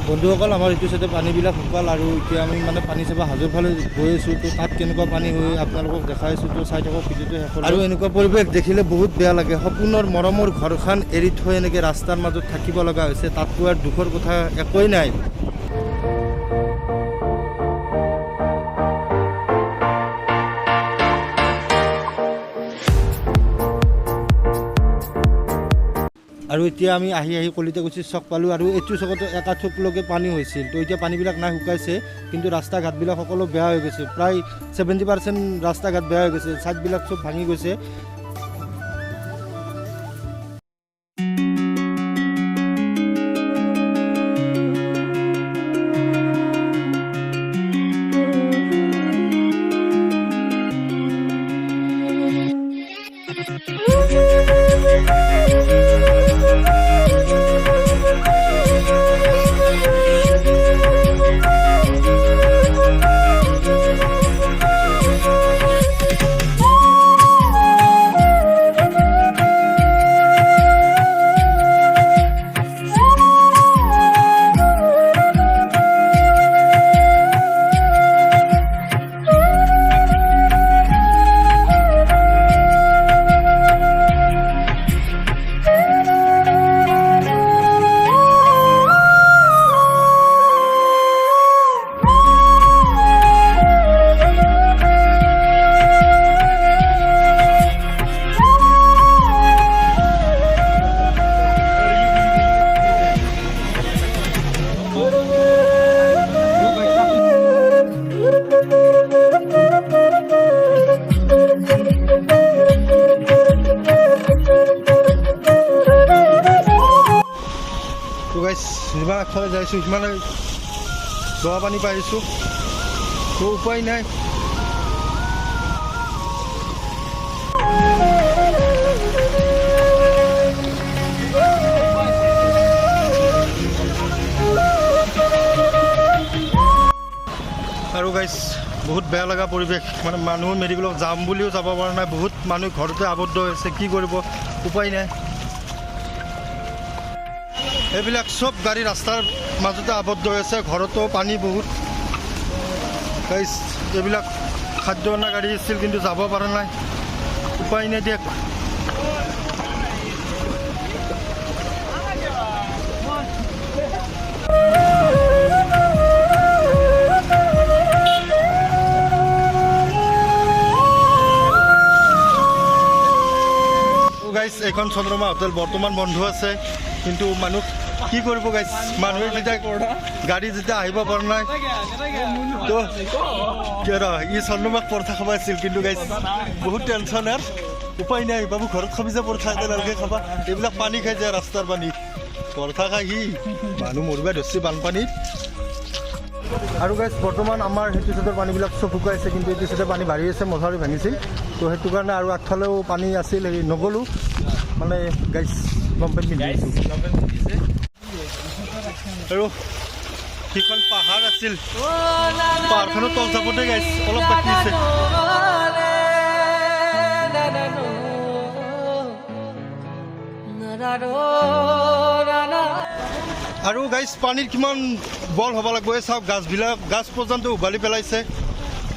বন্ধুসকল, আমাৰ এইটো চাইডে পানীবিলাক শুকাল আৰু এতিয়া আমি মানে পানী চাব হাজোৰ ফালে গৈ আছোঁ। তো তাত কেনেকুৱা পানী হৈ আপোনালোকক দেখাই আছোঁ। তো চাই থাকক ভিডিঅ'টো শেষ আৰু এনেকুৱা পৰিৱেশ দেখিলে বহুত বেয়া লাগে। সপোনৰ মৰমৰ ঘৰখন এৰি থৈ এনেকৈ ৰাস্তাৰ মাজত থাকিব লগা হৈছে। তাততো আৰু দুখৰ কথা একোৱেই নাই। আৰু এতিয়া আমি আহি কলিতাকুছিৰ চক পালোঁ আৰু এইটো চকতো এটা থোকলৈকে পানী হৈছিল। তো এতিয়া পানীবিলাক নাই, শুকাইছে, কিন্তু ৰাস্তা ঘাটবিলাক সকলো বেয়া হৈ গৈছে। প্ৰায় 70% ৰাস্তা ঘাট বেয়া হৈ গৈছে, ছাইডবিলাক চব ভাঙি গৈছে। যিমান আগফালে যাইছোঁ সিমানে দোৱা পানী পাইছোঁ। তো উপায় নাই। আৰু গাইছ বহুত বেয়া লগা পৰিৱেশ। মানে মানুহ মেডিকেলত যাম বুলিও যাব পৰা নাই। বহুত মানুহ ঘৰতে আবদ্ধ হৈছে, কি কৰিব উপায় নাই। এইবিলাক চব গাড়ী ৰাস্তাৰ মাজতে আবদ্ধ হৈ আছে। ঘৰতো পানী বহুত। গাইছ এইবিলাক খাদ্য অনা গাড়ী আছিল, কিন্তু যাব পৰা নাই, উপায় নাই দিয়ক। গাইছ এইখন চন্দ্ৰমা হোটেল বৰ্তমান বন্ধ আছে, কিন্তু মানুহ কি কৰিব গাইছ। মানুহে যেতিয়া গাড়ী যেতিয়া আহিব পৰা নাই, তো ই চন্দ্ৰমাক পৰঠা খাব আছিল, কিন্তু গাইছ বহুত টেনশ্যন আৰু উপায় নাই। বাবু ঘৰত খাবি যে পৰঠা একেলগে খাবা। এইবিলাক পানী খাই যায়, ৰাস্তাৰ পানী। পৰঠা খাই সি মানুহ মৰিব ধৰিছে বানপানীত। আৰু গাইছ বৰ্তমান আমাৰ সেইটো চাইডৰ পানীবিলাক চব শুকাইছে, কিন্তু এইটো চাইডে পানী বাঢ়ি আছে, মথাউৰি ভাঙিছিল। তো সেইটো কাৰণে আৰু আগফালেও পানী আছিল, হেৰি নগ'লোঁ মানে গাইছ লম্পেণ্ট পিন্ধিছোঁ। আৰু সেইখন পাহাৰ আছিল, পাহাৰখনো তল চাপতে গাইছ অলপ বাকী আছে। আৰু গাইছ পানীৰ কিমান বল হ'ব লাগিব। এই চাওক গাছ পৰ্যন্ত উভালি পেলাইছে।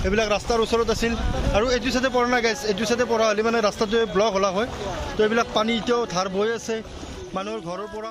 এইবিলাক ৰাস্তাৰ ওচৰত আছিল, আৰু এইটো চাইডে পৰা নাই গাইছ। এইটো চাইডে পৰা হ'লে মানে ৰাস্তাটোৱে ব্লক হ'লা হয়। তো এইবিলাক পানী এতিয়াও ধাৰ বৈ আছে মানুহৰ ঘৰৰ পৰা।